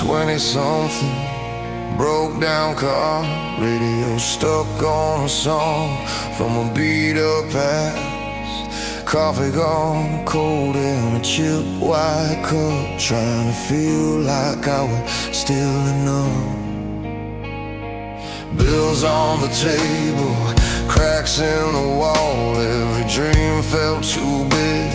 20-something, broke down car, radio stuck on a song from a beat up past. Coffee gone cold in a chip white cup, trying to feel like I was still enough. Bills on the table, cracks in the wall, every dream felt too big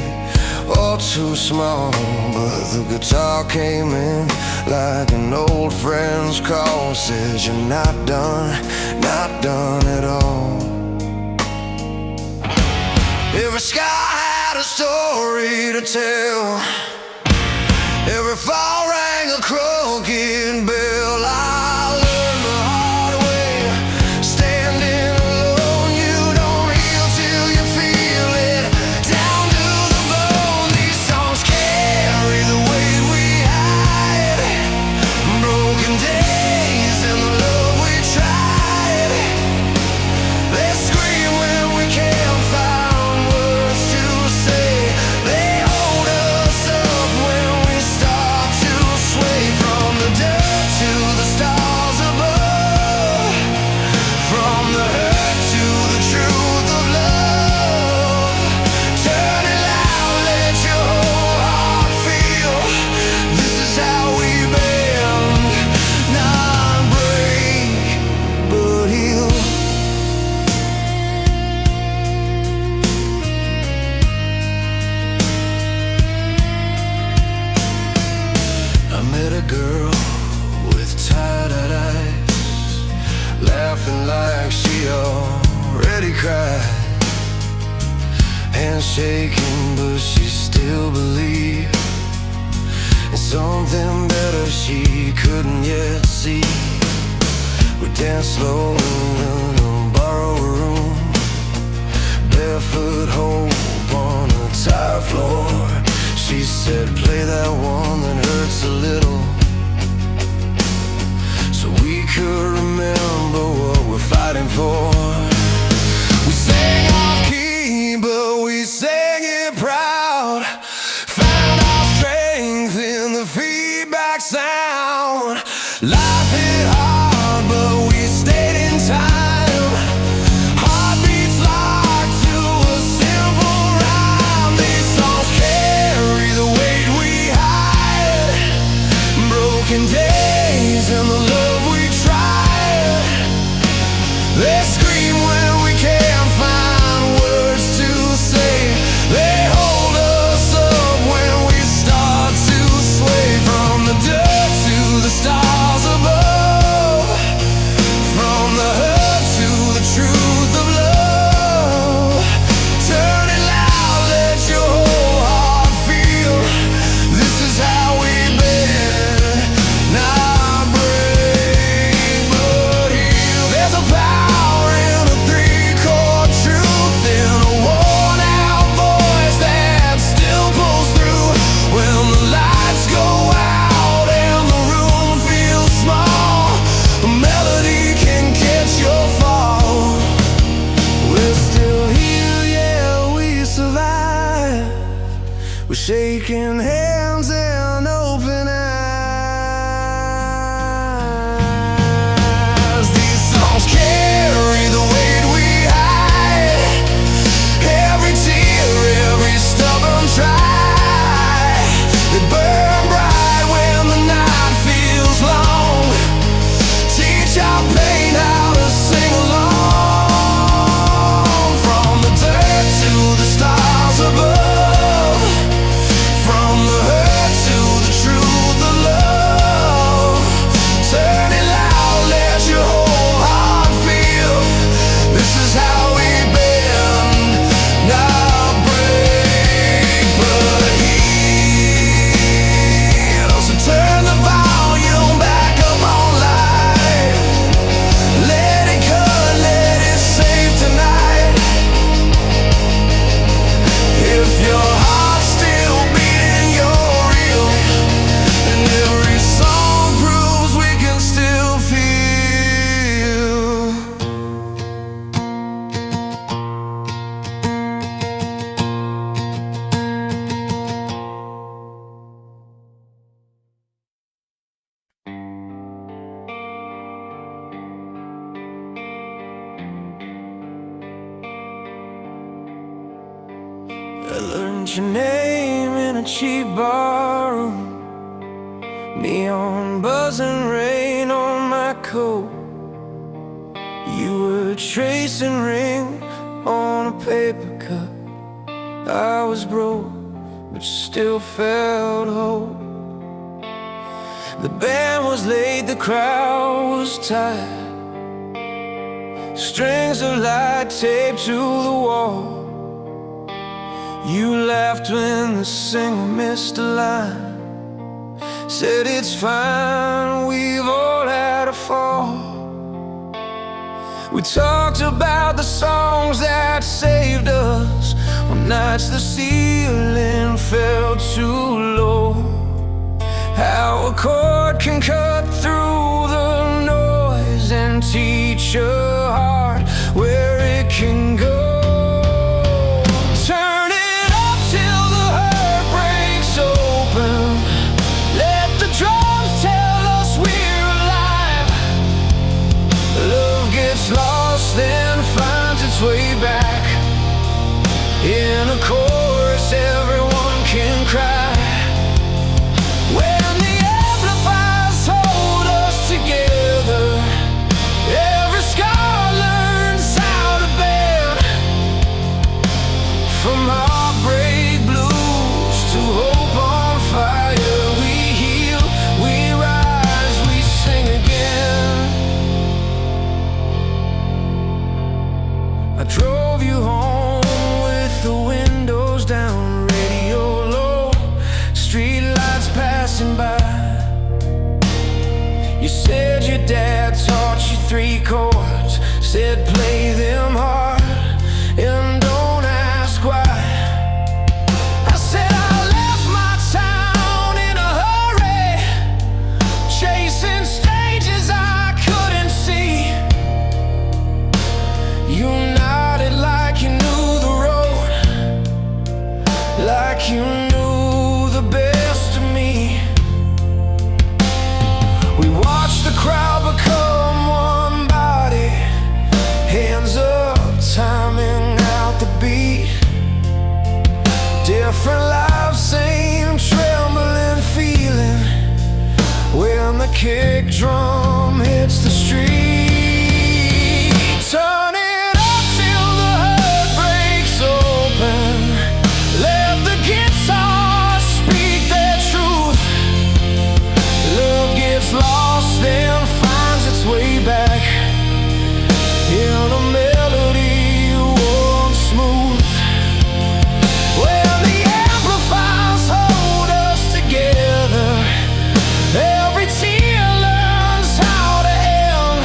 or too small. But the guitar came in like an old friend's call, says you're not done at all. Every sky had a story to tell, every fall rang a crooked bell. I learned the hard way, standing alone. You don't heal till you feel it down to the bone. These songs carry the weight we hide, broken days and the love we tried. They scream when we can't find words to say. They hold us up when we start to sway, from the dirt to the stars above, from the hurt to the truth of love. Turn it loud, let your whole heart feel. This is how we bend, not break, but heal. I met a girl with tired eyes, laughing like she already cried. Hands shaking, but she still believed in something better she couldn't yet see. We danced slow in a borrowed room, barefoot hope on a tile floor. She said, play that one that hurts a little, so we could remember what we're fighting for. We sang off key, but we sang it proud. Found our strength in the feedback sound. Life hit hard, but we stayed in time. Heartbeats locked to a simple rhyme. These songs carry the weight we hide, broken days and the love we tried. They scream I learned your name in a cheap barroom, neon buzzing rain on my coat. You were tracing ring on a paper cup. I was broke, but still felt hope. The band was late, the crowd was tight. Strings of light taped to the wall. You laughed when the singer missed a line, said it's fine, we've all had a fall. We talked about the songs that saved us on nights the ceiling felt too low. How a chord can cut through the noise and teach a heart where it can go. Turn it up till the heart breaks open. Let the drums tell us we're alive. Love gets lost then finds its way back. In a chorus everyone can cry. When the amplifiers hold us together, every scar learns how to bend. From heartbreak blues to hope on fire, we heal, we rise, we sing again. I drove you home with the windows down, radio low, street lights passing by. You said your dad taught you 3 chords, said play them hard and don't ask why. I said I left my town in a hurry, chasing stages I couldn't see. You nodded like you knew the road, like you knew the best of me. We watched the crowd become one body, hands up, timing out the beat. Different lives, same trembling feeling when the kick drum hits the street. Turn it up till the heart breaks open. Let the guitars speak their truth. Love gets lost then finds its way back in a melody warm smooth. When the amplifiers hold us together, every tear learns how to end.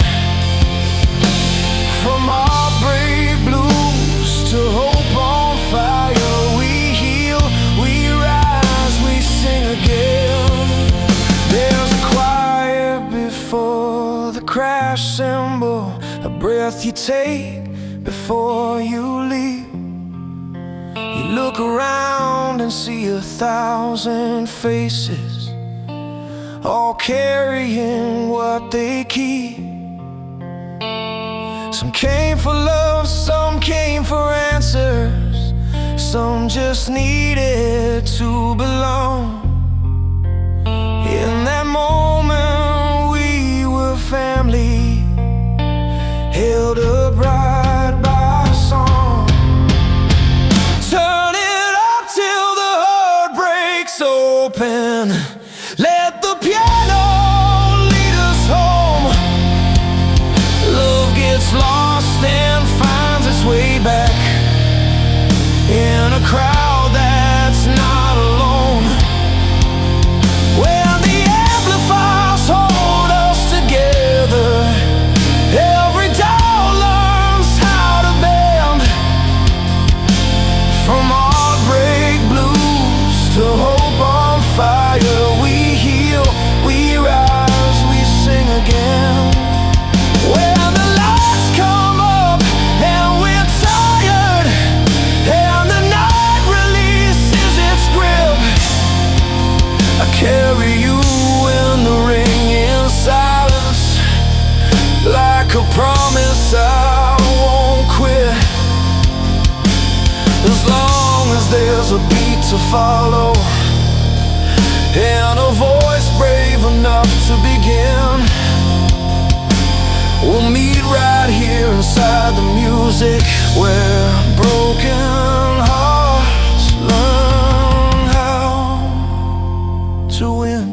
From heartbreak blues to hope on fire, we heal, we rise, we sing again. There's a quiet before the crash cymbal, a breath you take before you leave. You look around and see 1,000 faces, all carrying what they keep. Some came for love, some came for answers, some just needed to belong. In that moment we were family, held up right by song. Turn it up till the heart breaks open. Let the piano lead us home. Love gets lost and finds its way back in a crowd that's not alone. When the amplifiers hold us together, every doll learns how to bend. From heartbreak blues to hope on fire, we heal, we rise, we sing again. When the lights come up and we're tired and the night a beat to follow, and a voice brave enough to begin. We'll meet right here inside the music, where broken hearts learn how to win.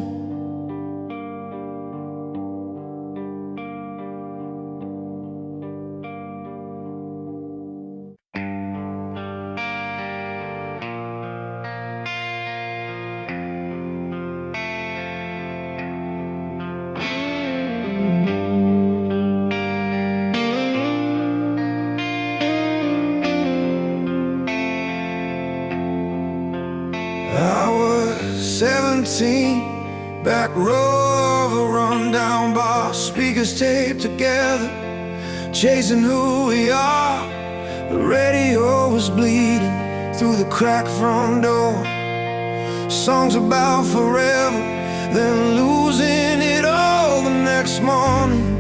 I was 17, back row of a rundown bar, speakers taped together, chasing who we are. The radio was bleeding through the cracked front door. Songs about forever, then losing it all the next morning.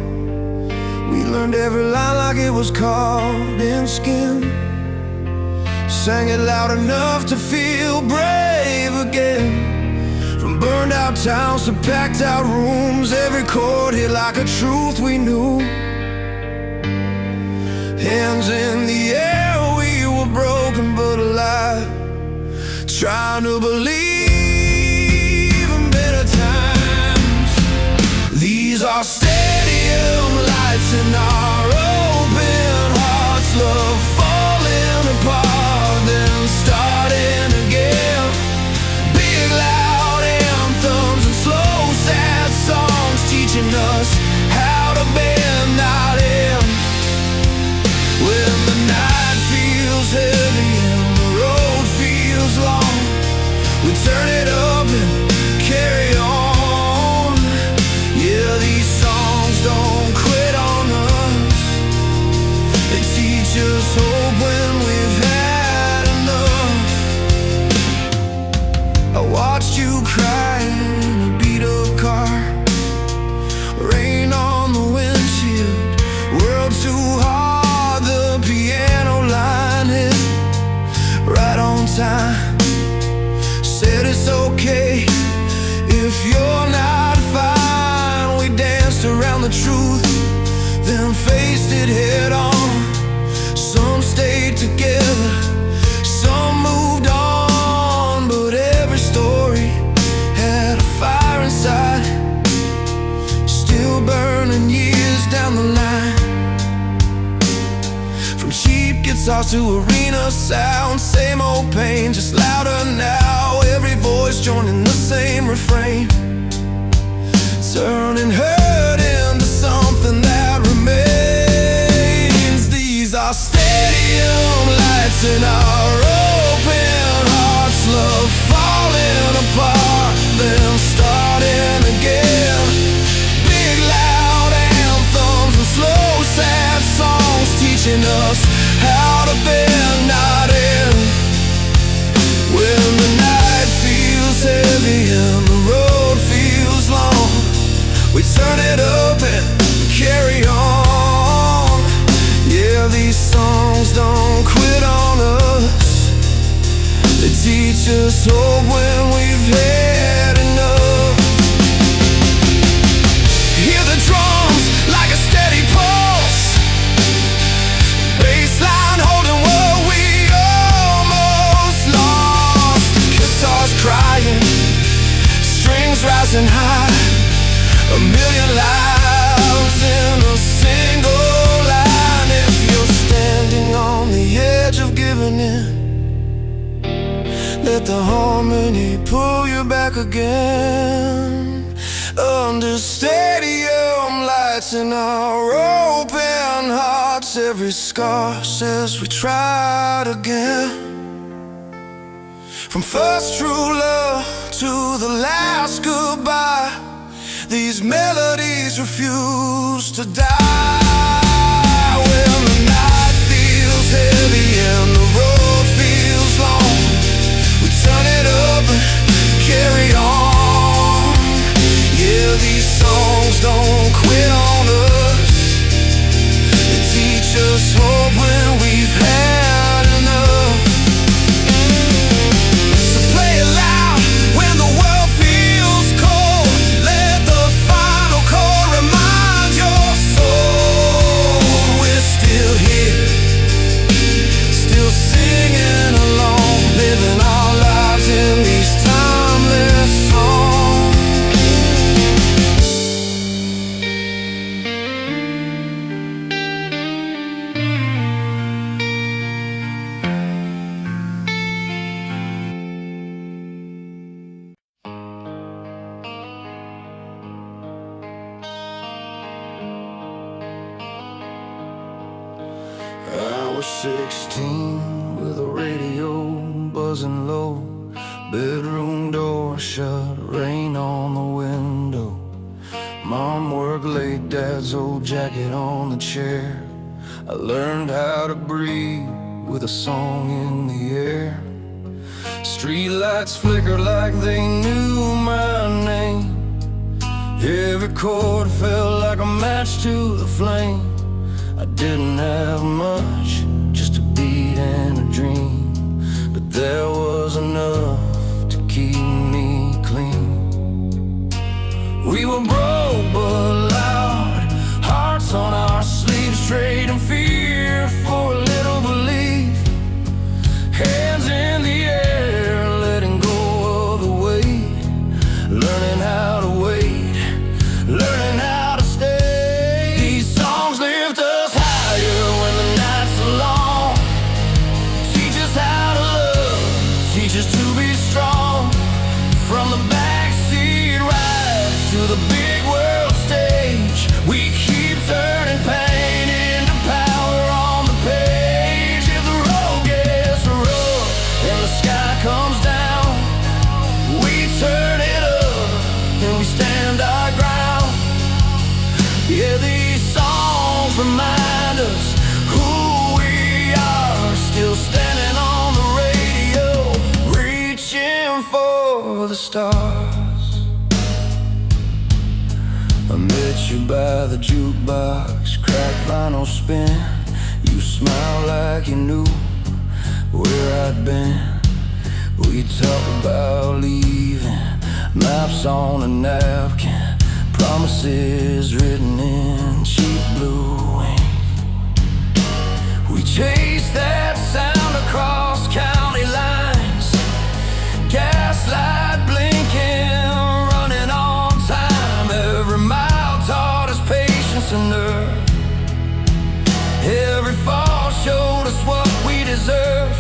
We learned every line like it was carved in skin. Sang it loud enough to feel brave again. From burned out towns to packed out rooms, every chord hit like a truth we knew. Hands in the air, we were broken but alive, trying to believe in better times. These are stadium lights in our open hearts, love falling apart, then starting again. Big loud anthems and slow sad songs, teaching us how to bend, not end. When the night feels heavy and the road feels long, we turn it up and carry on. Yeah, these songs don't quit on us. They teach us hope when we've had enough. I watched you cry in a beat-up car, rain on the windshield, world too hard, the piano line hit right on time. Said it's okay if you're not fine. We danced around the truth, then faced it head on. Some stayed together, some moved on, but every story had a fire inside, still burning years down the line. From cheap guitars to arena sound, same old pain, just louder now. Every voice joining the same refrain, turning hurt into something that remains. These are stadium lights in our open hearts, love falling apart, then starting again. Big loud anthems and slow sad songs, teaching us how to bend, not end. When the night feels heavy and the road feels long, we turn it up and carry on. Yeah, these songs don't quit on us. They teach us hope when we've had enough. Hear the drums like a steady pulse, bassline holding what we almost lost. Guitars crying, strings rising high, a million lives in a single line. If you're standing on the edge of giving in, let the harmony pull you back again. Under stadium lights in our open hearts, every scar says we tried again. From first true love to the last goodbye, these melodies refuse to die. When the night feels heavy and the road feels long, we turn it up and carry on. Yeah, these songs don't quit on us. They teach us hope when we've had enough. was 16 with a radio buzzing low, bedroom door shut, rain on the window. Mom worked late, dad's old jacket on the chair. I learned how to breathe with a song in the air. Street lights flickered like they knew my name. Every chord felt like a match to the flame. I didn't have much, just a beat and a dream, but there was enough to keep me clean. We were broke but loud, hearts on our sleeves, trading fear for a little belief. Hands in the air, letting go of the weight, learning how to wait, learning how to stay. These songs lift us higher when the nights are long, teach us how to love, teach us to be strong. From the backseat rides to the big world stage, we keep turning pain into power on the page. If the road gets rough and the sky comes down, we turn it up and we stand our ground. Yeah, these songs remind us who we are, still standing on the radio, reaching for the stars. I met you by the jukebox, cracked vinyl spin. You smiled like you knew where I'd been. We talk about leaving, maps on a napkin, promises written in cheap blue ink. We chase that sound across county lines, gaslight blinking, running on time. Every mile taught us patience and nerve. Every fall showed us what we deserve.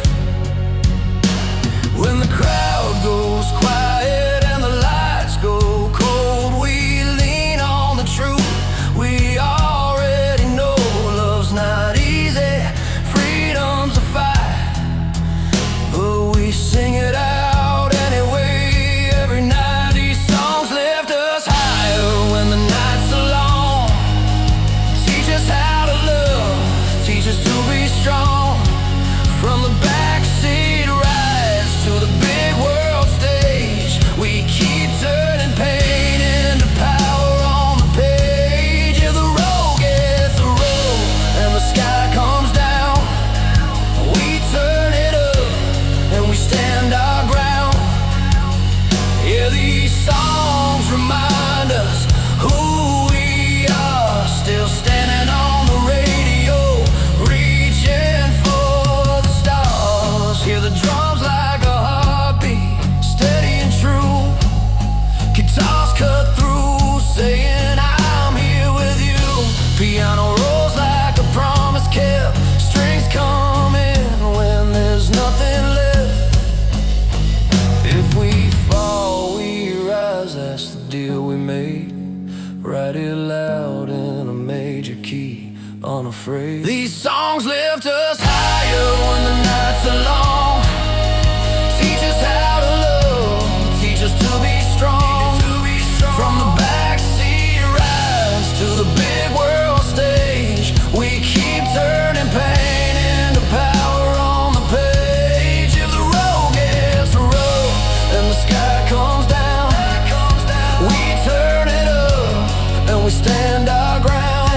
When the crowd goes quiet and the lights go cold, we lean on the truth we already know. Love's not easy, freedom's a fight, but we sing it out anyway. Every night these songs lift us higher when the nights are long, teach us how to love, teach us to be strong. From the backseat rides to the big world stage, we keep turning pain into power on the page. If the road gets rough and the sky comes down, we turn it up and we stand our ground. Yeah, these songs remind us who we are, still standing on the radio, reaching for the stars. Hear the drums like a heartbeat, steady and true. Guitars cut through, saying I'm here with you. Piano rolls like a promise kept, strings come in when there's nothing left. If we fall, we rise, that's the deal we made. Write it loud in a major key, unafraid. These songs lift us higher when the nights are long, teach us how to love, teach us to be strong. From the backseat rides to the big world stage, we keep turning pain into power on the page. If the road gets rough and the sky comes down, we turn it up and we stand our ground.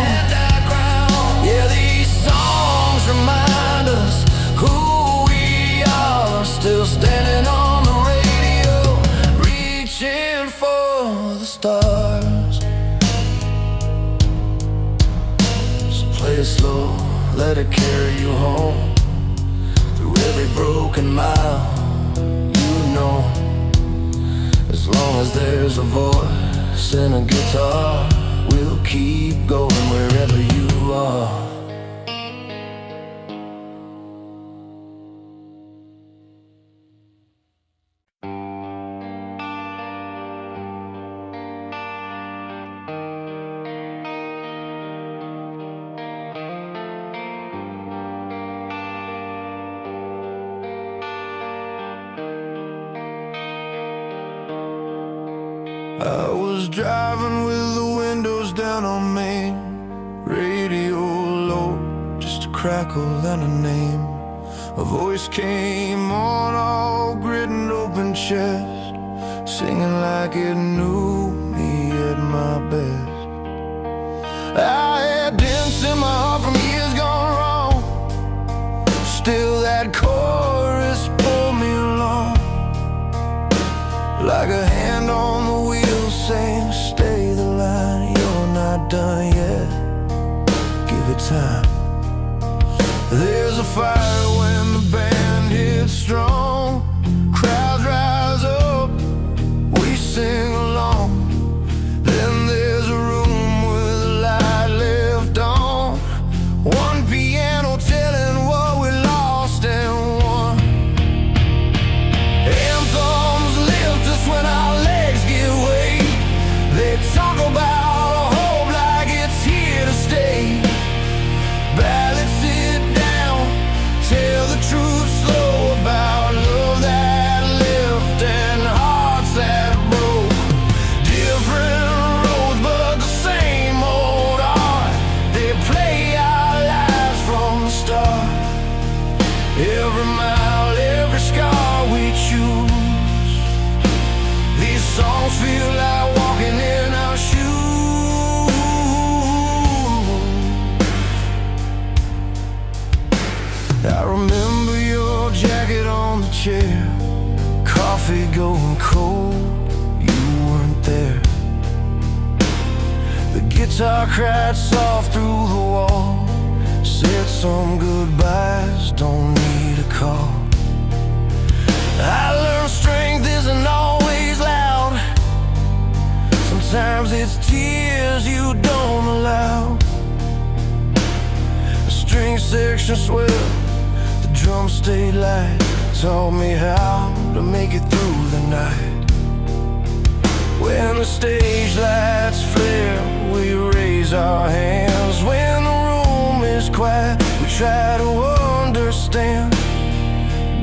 Yeah, these songs remind us who we are, still standing on the radio, reaching for the stars. So play it slow, let it carry you home, through every broken mile. You know, as long as there's a voice and a guitar, we'll keep going wherever you are. I was driving with the windows down on Main, radio low, just a crackle and a name. A voice came on, all grit and open chest, singing like it knew me at my best. I had dents in my heart from years gone wrong, still that chorus pulled me along, like a hand on the wheel saying, stay the line, you're not done yet, give it time. There's a fire when the band hits strong, crowds rise up, we sing along. Then there's a room with a light left on, one piano telling what we lost and won. Anthems lift us when our legs give way, they talk about hope like it's here to stay. Ballads tell the truth slow about love that lived and hearts that broke. Different roads but the same old art, they play our lives from the start. Every mile, every scar we choose, these songs feel like walking in our shoes. I remember your jacket on the chair, coffee going cold, you weren't there. The guitar cried soft through the wall, said some goodbyes, don't need a call. I learned strength isn't always loud, sometimes it's tears you don't allow. The string section swelled, drum stayed light, taught me how to make it through the night. When the stage lights flare, we raise our hands. When the room is quiet, we try to understand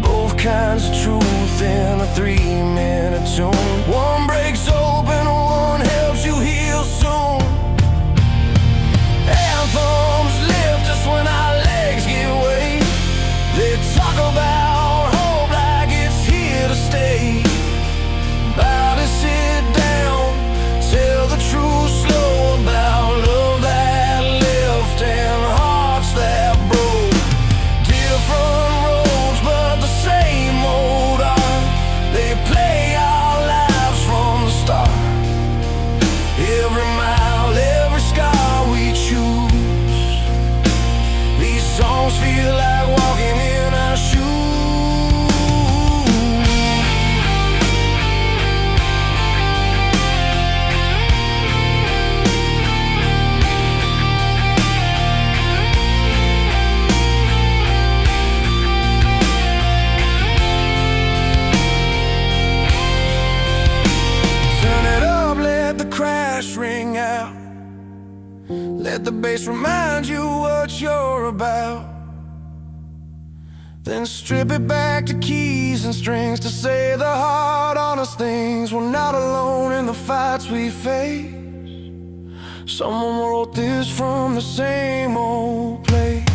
both kinds of truth in a 3-minute tune. One breaks open, one helps you heal soon. Anthems lift us when our legs give way, they talk about hope like it's here to stay. Body sit down, tell the truth slow about love that lived and hearts that broke. Different roads but the same old art, they play our lives from the start. Every mile, every scar we choose, these songs feel like walking in our shoes. Turn it up, let the crash ring out, let the bass remind you what you're about. Then strip it back to keys and strings to say the hard, honest things. We're not alone in the fights we face, someone wrote this from the same old place.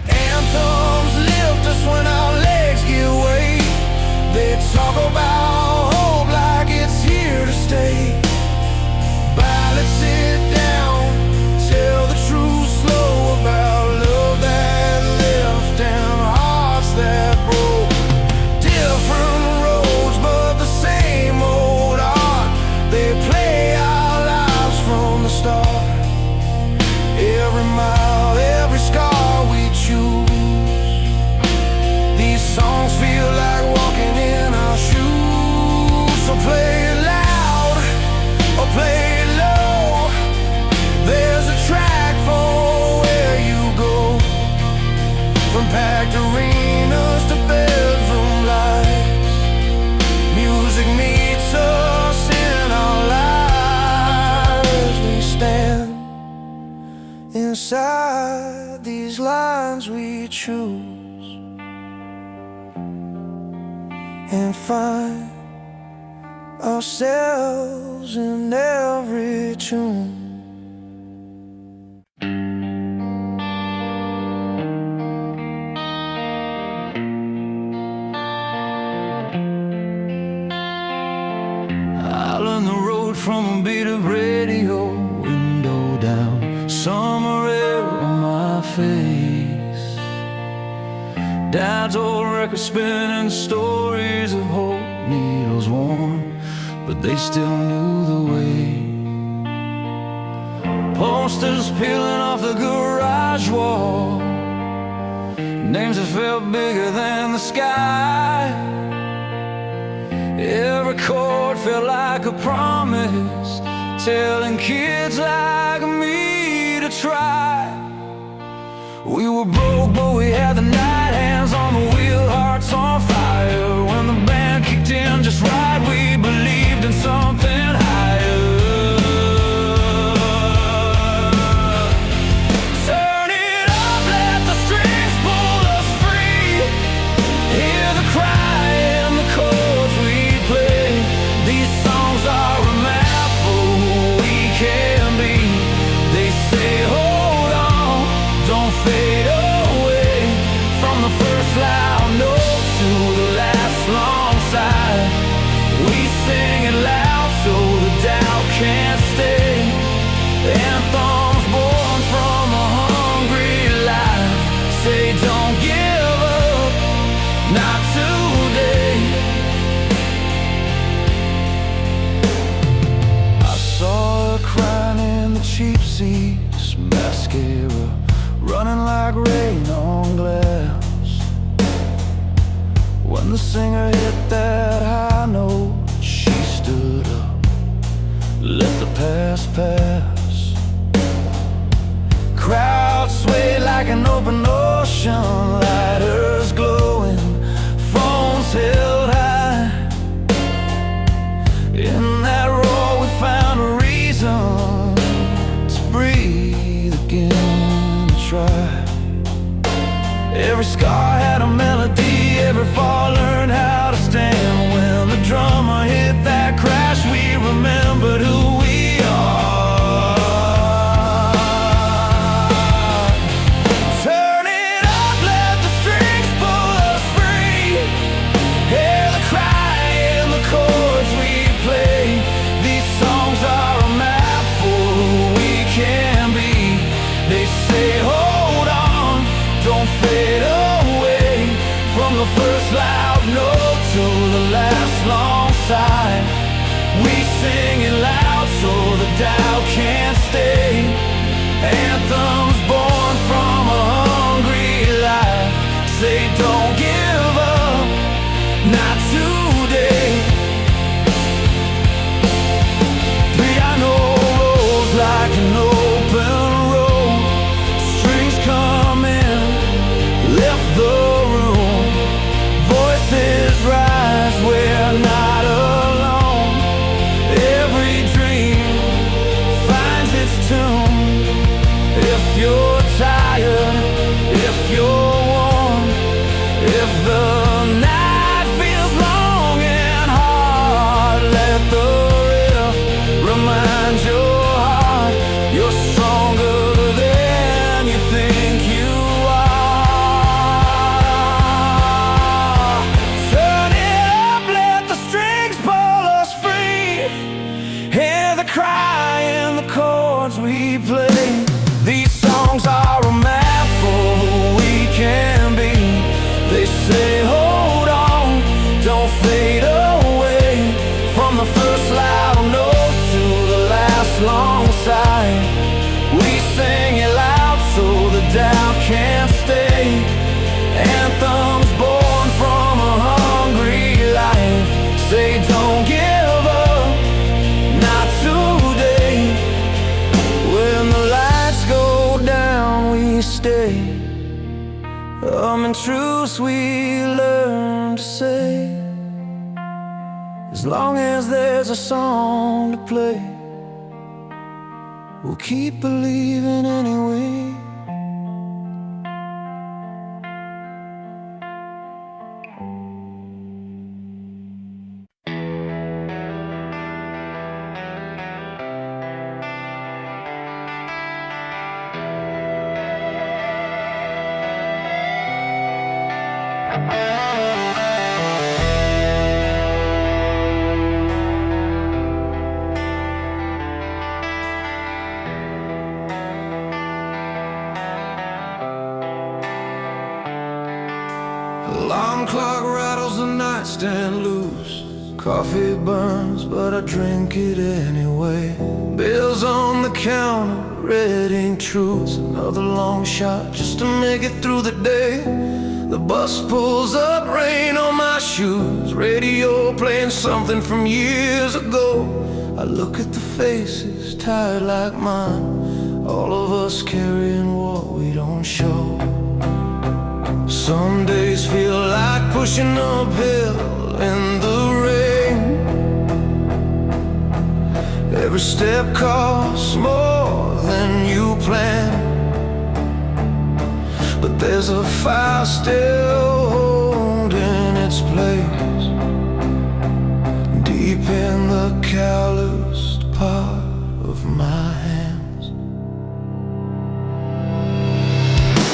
Anthems lift us when our legs give way, they talk about hope like it's here to stay. Ballads sit down, tell the truth slow about love that lived and hearts that broke. Different roads but the same old art, they play our lives from the start. Every mile, every scar we choose, these songs feel like walking in our shoes. So play it loud or play it low, there's a track for where you go. From packed arenas to bedroom lights, music meets us in our lives. We stand inside these lines we choose and find ourselves in every tune. Out on the road from a beat of radio, window down, summer air on my face. Dad's old record spinning, stories of hope, needles worn, but they still knew the way. Posters peeling off the garage wall, names that felt bigger than the sky. Every chord felt like a promise, telling kids like me to try. We were broke, but we had the night hands on the wheel, hearts on fire. When the band kicked in just right, we believed in something higher. Turn it up, let the strings pull us free. Hear the cry in the chords we play. These songs are a map for who we can be. They say hold on, don't fade away. From the first loud note to the last long sigh, we sing it loud so the doubt can't stay. Anthems born from a hungry life, say don't give up, not today. I saw her crying in the cheap seats, mascara running like rain on glass. When the singer hit that high note, she stood up, let the past pass. Crowd swayed like an open ocean, lighters glowing, phones held high. In that roar we found a reason to breathe again, to try. Every scar had a melody, every fall learned how to stand. When the drummer hit that crash, we remembered who we are. Turn it up, let the strings pull us free. Hear the cry in the chords we play. These songs are a map for who we can be. They say hold on, don't fade away. From the first loud note to the last long sigh, we sing it loud so the doubt can't stay. Anthems born from a hungry life, say don't give up, not today. Piano rolls like an open road, strings come in, left the room. Voices rise, we're not alone. Every dream finds its tune. If you're tired, if you're warm, if the night feels long and hard, let the riff remind your heart you're stronger than you think you are. Turn it up, let the strings pull us free. Hear the cry in the chords we play. These songs are a map for who we can be. They say hold on, don't fade away. From the first loud note to the last long sigh, we sing it loud so the doubt can't stay. Anthems born from a hungry life, say don't give up, not today. When the lights go down, we stay. In truth we learn to say, as long as there's a song to play, we'll keep believing anyway. Alarm clock rattles, the nightstand loose. Coffee burns, but I drink it anyway. Bills on the counter, red ink truths. Another long shot just to make it through the day. The bus pulls up, rain on my shoes. Radio playing something from years ago. I look at the faces, tired like mine. All of us carrying what we don't show. Some days feel like pushing uphill in the rain. Every step costs more than you plan, but there's a fire still holding its place, deep in the calloused part of my hands.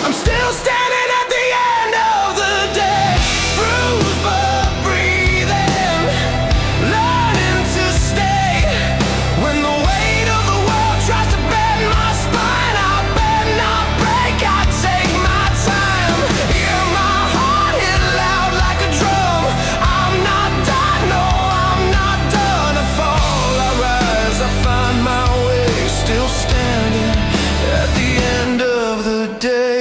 I'm still standing at the end of the day, bruised but breathing, learning to stay. When the weight of the world tries to bend my spine, I bend not break, I take my time. Hear my heart hit loud like a drum. I'm not done, no, I'm not done. I fall, I rise, I find my way, still standing at the end of the day.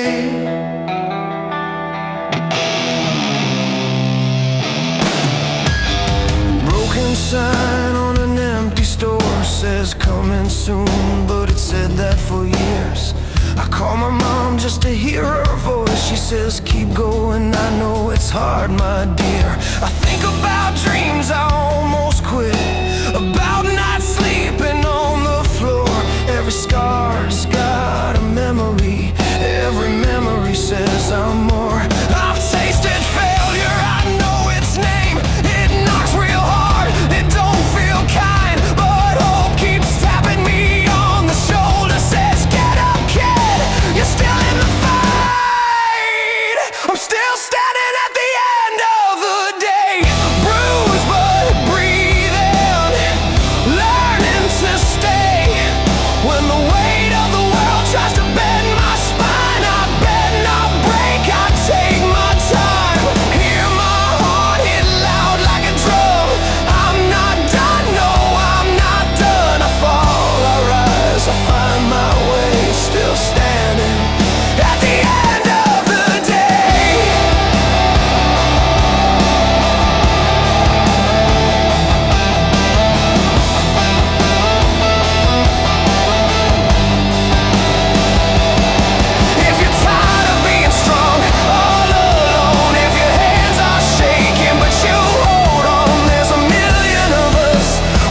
Sign on an empty store says coming soon, but it said that for years. I call my mom just to hear her voice. She says keep going, I know it's hard, my dear. I think about dreams I almost quit, about not sleeping on the floor. Every scar's got a memory, every memory says I'm more. I've tasted failure, I know its name. It knocks real hard, it don't feel kind, but hope keeps tapping me on the shoulder, says get up kid, you're still in the fight. I'm still standing at the end of the day, bruised but breathing, learning to stay. When the weight of the world tries to bend my spine, I bend not break, I take my time. Hear my heart hit loud like a drum. I'm not done, no, I'm not done. I fall, I rise, I find my way, still standing at the end of the day. If you're tired of being strong, all alone, if your hands are shaking but you hold on, there's a million of us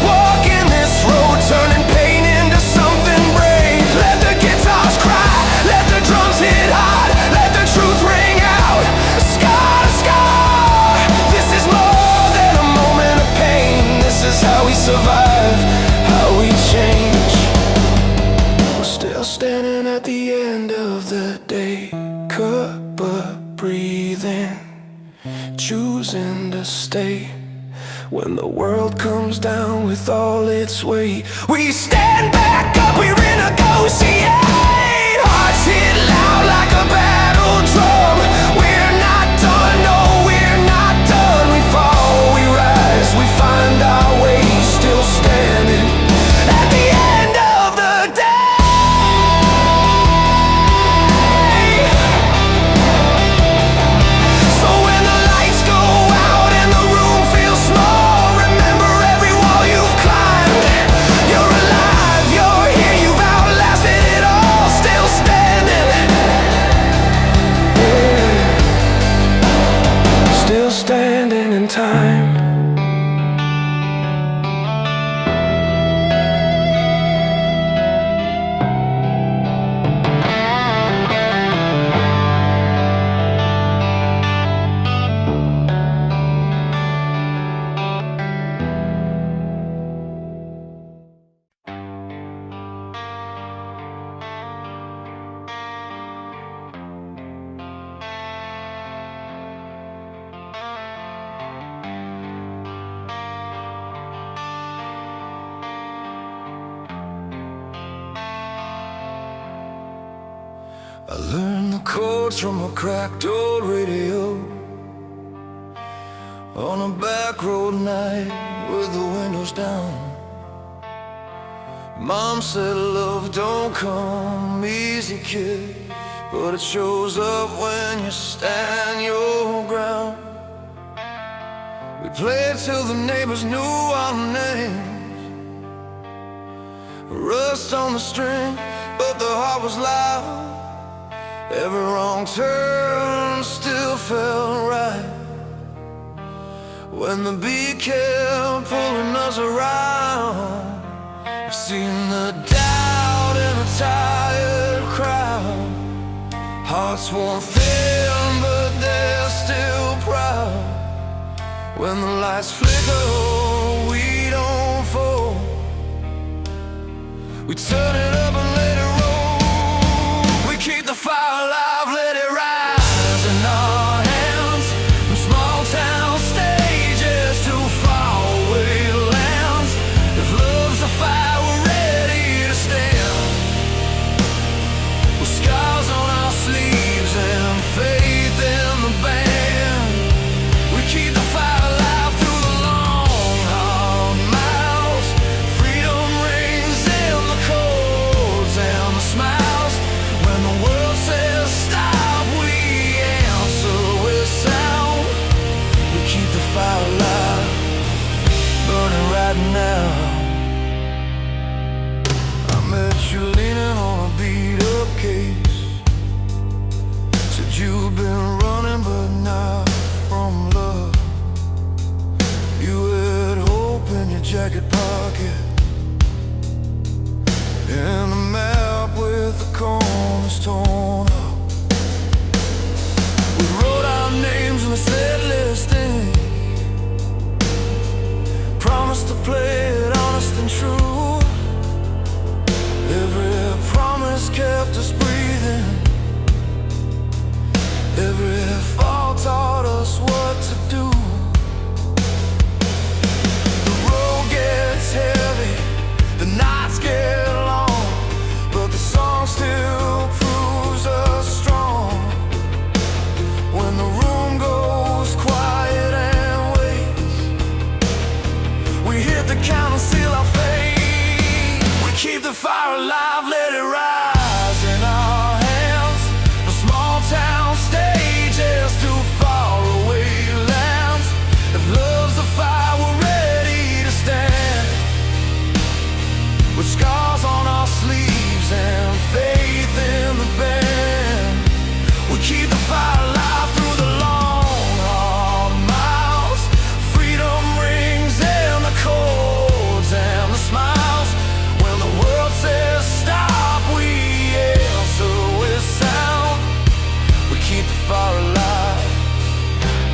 walking this road, turning pain into something brave. Let the guitars cry, let the drums hit hard, let the truth ring out. Scar to scar, this is more than a moment of pain. This is how we survive, how we change. We're still standing at the end of the day, cut but breathing, choosing to stay. When the world comes down with all its weight, we stand back up, we renegotiate. Hearts hit loud like a battle drum. We're not done, no, we're not done. We fall, we rise, we find our way, still standing at the end of the day. So when the lights go out and the room feels small, remember every wall you've climbed. You're alive, you're here, you've outlasted it all, still standing. Yeah. Still standing in time. I learned the chords from a cracked old radio on a back road night with the windows down. Mom said love don't come easy, kid, but it shows up when you stand your ground. We played till the neighbors knew our names, rust on the string, but the heart was loud. Every wrong turn still felt right when the beat kept pulling us around. I've seen the doubt in a tired crowd. Hearts won't thin, but they're still proud. When the lights flicker, we don't fold. We turn it up and let it roll. We keep the fire alive, let it rise in our hands. From small town stages to faraway lands. If love's a fire, we're ready to stand. With scars on our sleeves and faith in the band. We keep the fire alive through the long, hard miles. Freedom rings in the chords and the smiles. When the world says stop, we answer with sound. We keep the fire alive, burning right now. I met you leaning on a beat-up case. Said you've been running but not from love. You had hope in your jacket pocket, and a map with the corners torn up. We wrote our names on the set listing, promised to play it honest and true. Every promise kept us breathing. Every fall taught us what to do. The road gets heavy, the nights get long, but the song still proves us strong. When the room goes quiet and waits, we hit the count and seal our fate. We keep the fire alive, let it rise in our hands. From small town stages to faraway lands. If love's a fire, we're ready to stand. With scars on our sleeves and faith in the band. We keep the fire alive through the long, hard miles. Freedom rings in the chords and the smiles. When the world says stop, we answer with sound. We keep the fire alive,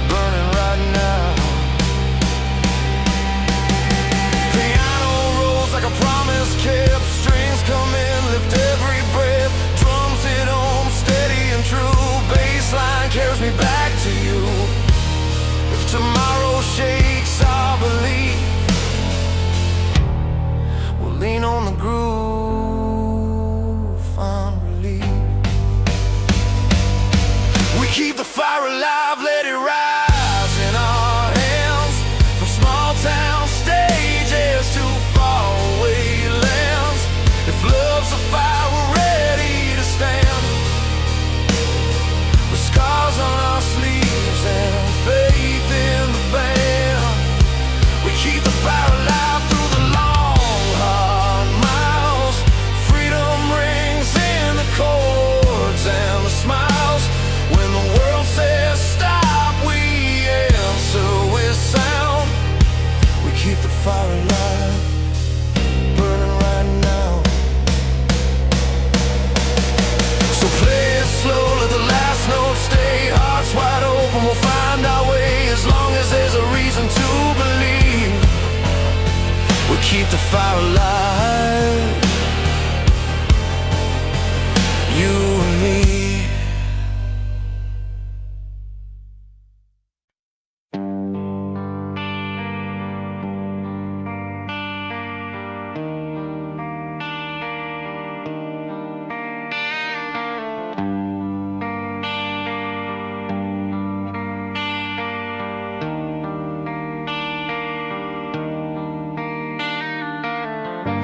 burning right now. Piano rolls like a promise kept. Strings come in, lift every breath. Drums hit home, steady and true. Bassline carries me back to you. If tomorrow shakes our belief, we'll lean on the groove, find relief. We keep the fire alive, let it rise in our hands. From small town stages to faraway lands. If love's a fire, we're ready to stand. With scars on our sleeves and faith in the band. We keep the fire alive through the long, hard miles. Freedom rings in the chords and the smiles. When the world says stop, we answer with sound. We keep the fire alive, burning right now. So play it slow, let the last note stay. Hearts wide open, we'll find our way. As long as there's a reason to believe, we keep the fire alive, you and me.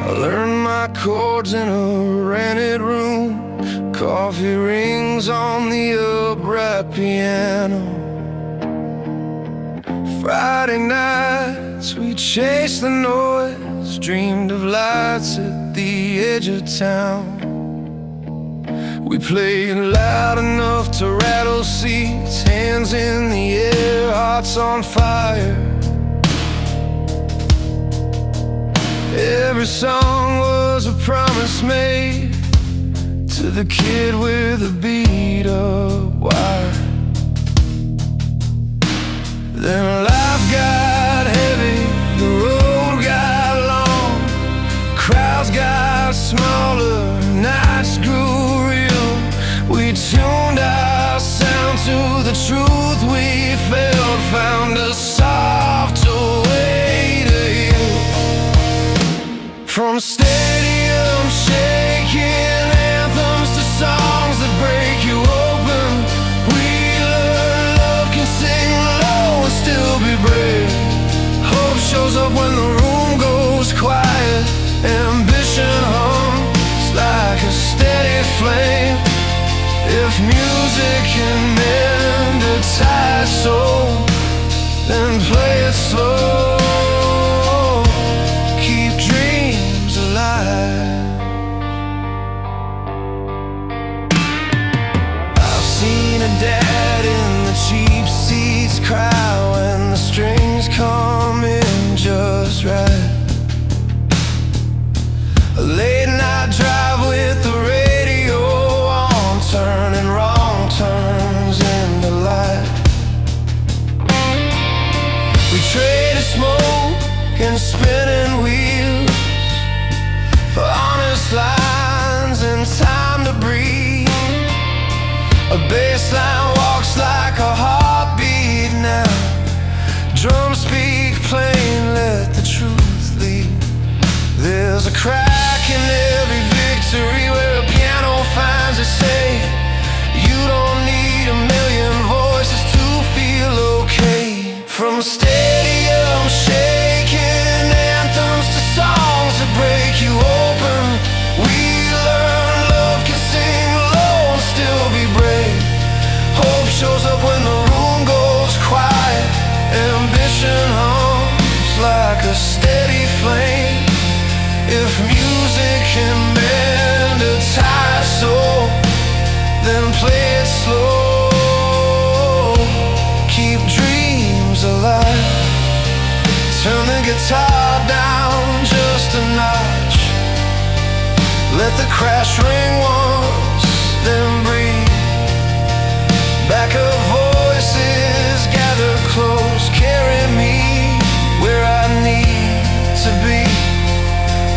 I learned my chords in a rented room. Coffee rings on the upright piano. Friday nights we chased the noise, dreamed of lights at the edge of town. We played loud enough to rattle seats, hands in the air, hearts on fire. Every song was a promise made to the kid with a beat-up wire. Then life got heavy, the road got long, crowds got smaller, nights grew real. We tuned our sound to the truth we felt, found a softer way to heal. From stadium shaking anthems to songs that break you open, we learn love can sing low and still be brave. Hope shows up when the room goes quiet. Ambition hums like a steady flame. If music can mend a tired soul, then play it slow. Keep dreams alive. I've seen a dad in the cheap seats cry when the strings come in just right. A late night drive with the radio on, turning wrong turns into light. We traded smoke and spinning wheels for honest lines and time to breathe. A bass line walks like a heartbeat now. Drums speak plain, let the truth lead. There's a crack in every victory where a piano finds its say. You don't need a million voices to feel okay. From stadium shaking anthems to songs that break you open, we learn love can sing low and still be brave. Hope shows up when the room goes quiet. Ambition hums like a steady flame. If music can mend a tired soul, then play it slow. Keep dreams alive. Turn the guitar down just a notch. Let the crash ring once, then breathe. Back of voices gather close, carry me where I need to be.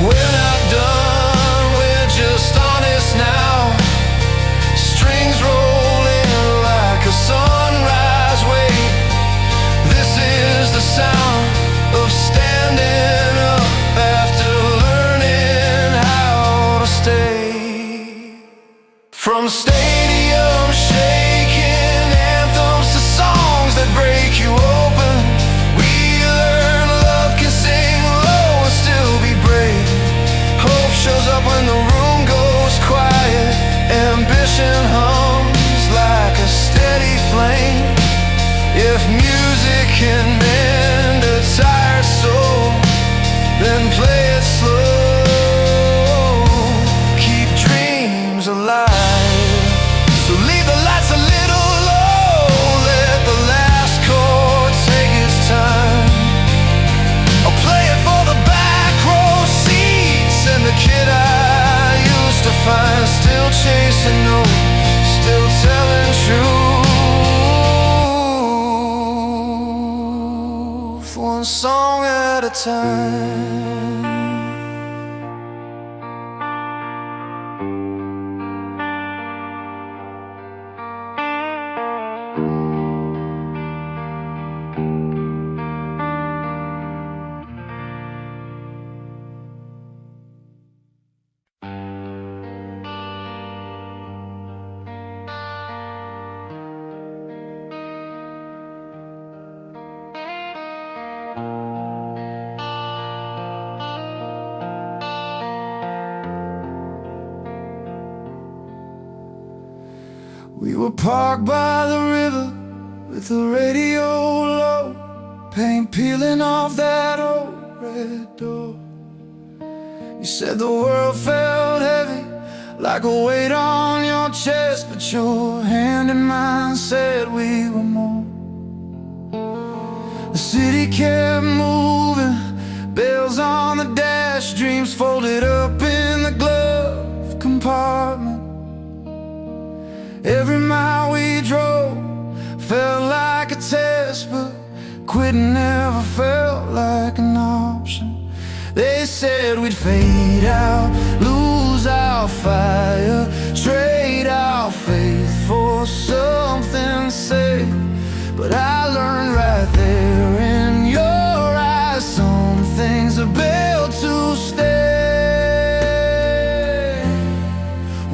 We're not done, we're just honest now. Strings rolling like a sunrise wave. This is the sound of standing up after learning how to stay. From stadium shaking anthems to songs that break you open, we learn love can sing low and still be brave. Hope shows up when the room goes quiet. Ambition hums like a steady flame. If music can mend a tired soul, then play it slow. Keep dreams alive. So leave the lights a little low, let the last chord take its time. I'll play it for the back row seats and the kid I used to find, still chasing notes, still telling truth, one song at a time. We were parked by the river with the radio low, paint peeling off that old red door. You said the world felt heavy, like a weight on your chest, but your hand in mine said we were more. The city kept moving, bells on the dash, dreams folded up in the glove compartment. Every mile we drove felt like a test, but quitting never felt like an option. They said we'd fade out, lose our fire, trade our faith for something safe. But I learned right there in your eyes, some things are built to stay.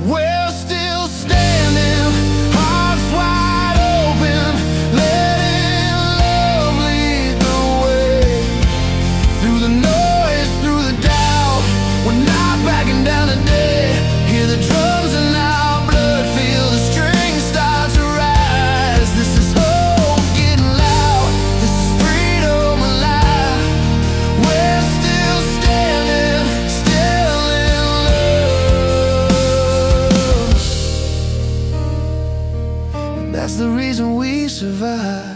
We're still standing, hearts wide open, letting love lead the way. Through the noise, through the doubt, we're not backing down today. Hear the drums in our blood, feel the strings start to rise. This is hope getting loud, this is freedom alive. We're still standing, still in love. And that's the reason we survive.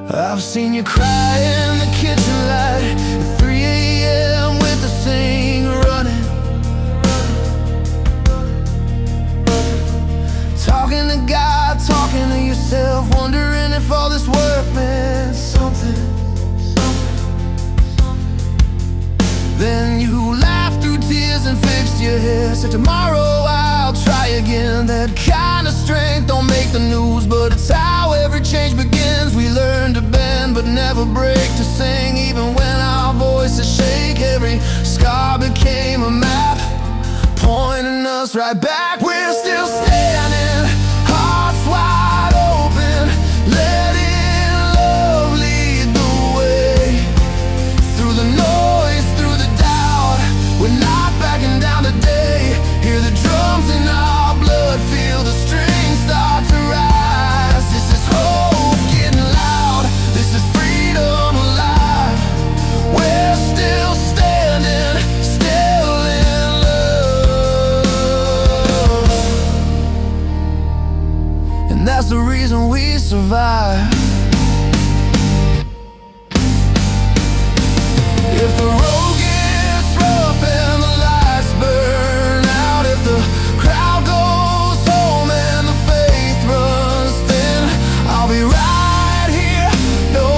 I've seen you cry in the kitchen light at 3 a.m. with the sink running, talking to God, talking to yourself, wondering if all this work meant something. Then you laughed through tears and fixed your hair, said tomorrow I'll try again. That kind of strength don't make the news, but it's how every change begins. We learn to bend but never break, to sing even when our voices shake. Every scar became a map, pointing us right back. We're still standing, hearts wide open, letting love lead the way. Through the noise, through the doubt, we're not backing down today. Hear the drums in our blood, feel the strings start to rise. This is hope getting loud, this is freedom alive. We're still standing, still in love. And that's the reason we survive. If the road gets rough and the lights burn out, if the crowd goes home and the faith runs thin, I'll be right here, no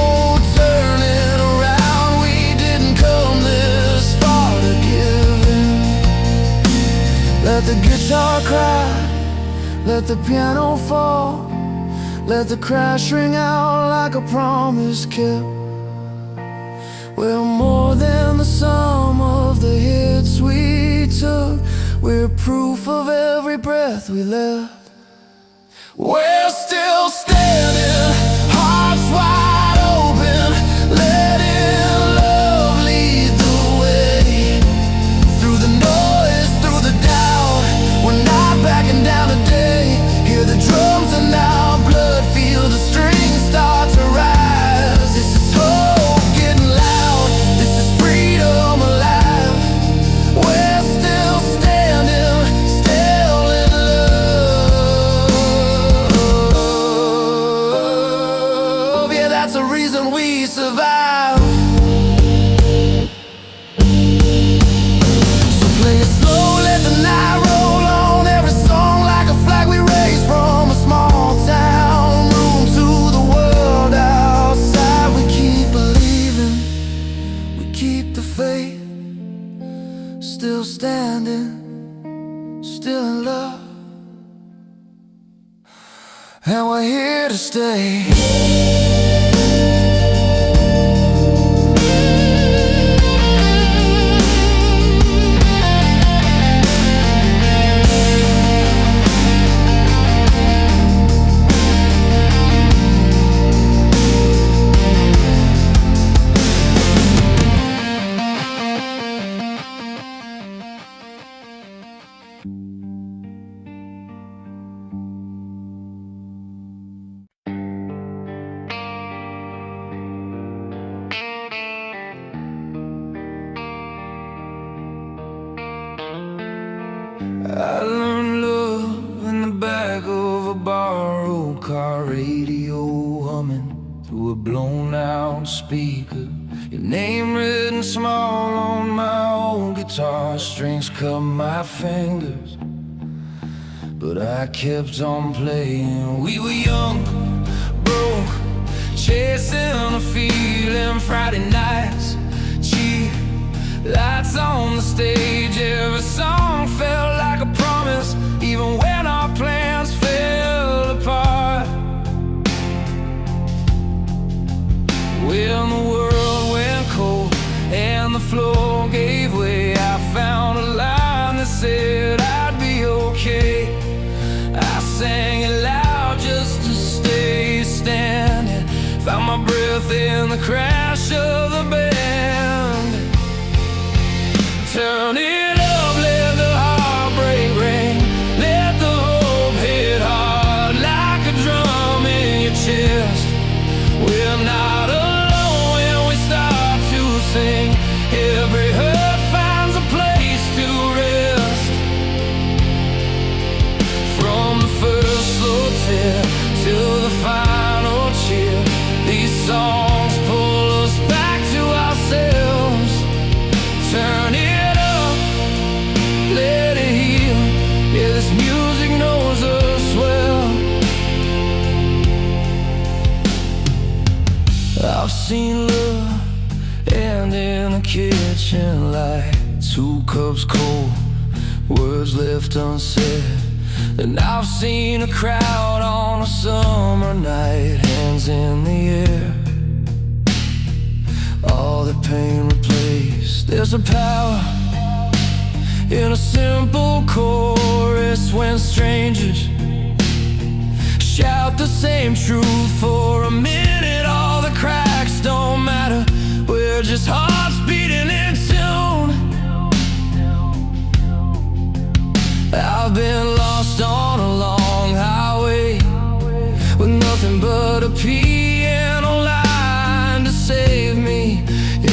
turning around. We didn't come this far to give in. Let the guitar cry, let the piano fall, let the crash ring out like a promise kept. We're more than the sum of the hits we took, we're proof of every breath we left. We're still standing, hearts wide open, letting love lead the way. Through the noise, through the doubt, we're not backing down today. Hear the drums in our blood, feel the strings start to rise. This is hope getting loud, this is freedom alive. We're still standing, still in love. Yeah, that's the reason we survive. So play it slow, let the night roll on. Every song like a flag we raise from a small town room to the world outside. We keep believing, we keep the faith, still standing, still in love. And we're here to stay. back of a borrowed car radio humming through a blown out speaker. Your name written small on my old guitar strings cut my fingers, but I kept on playing. We were young, broke, chasing a feeling. Friday nights, cheap lights on the stage. Every song felt like a promise, even when our plans fell apart. When the world went cold and the floor gave way, I found a line that said I'd be okay. I sang it loud just to stay standing, found my breath in the crash of the band. Turn it up, let the heartbreak ring, let the hope hit hard like a drum in your chest. We're not alone when we start to sing. Every hurt finds a place to rest. From the first slow tear to the final cheer, these songs pull us back to ourselves. Turn it up, let it heal. Yeah, this music knows us well. I've seen love end in a kitchen light, 2 cups cold, words left unsaid. And I've seen a crowd on a summer night, hands in the air, all the pain replaced. There's a power in a simple chorus when strangers shout the same truth for a minute. All the cracks don't matter, we're just hearts beating in tune. I've been lost on a long highway with nothing but a piano line to save me.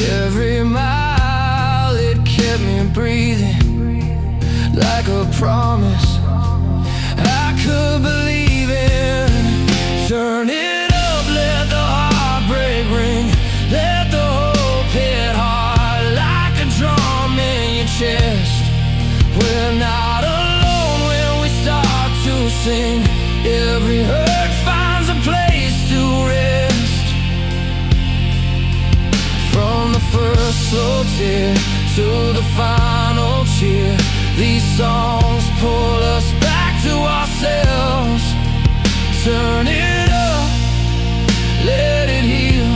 Every mile it kept me breathing like a promise I could believe in. Turn it up, let the heartbreak ring, let the hope hit hard like a drum in your chest. We're not alone when we start to sing. Every hurt finds a place to rest. From the first slow tear to the final cheer, these songs pull us back to ourselves. Turn it up, let it heal.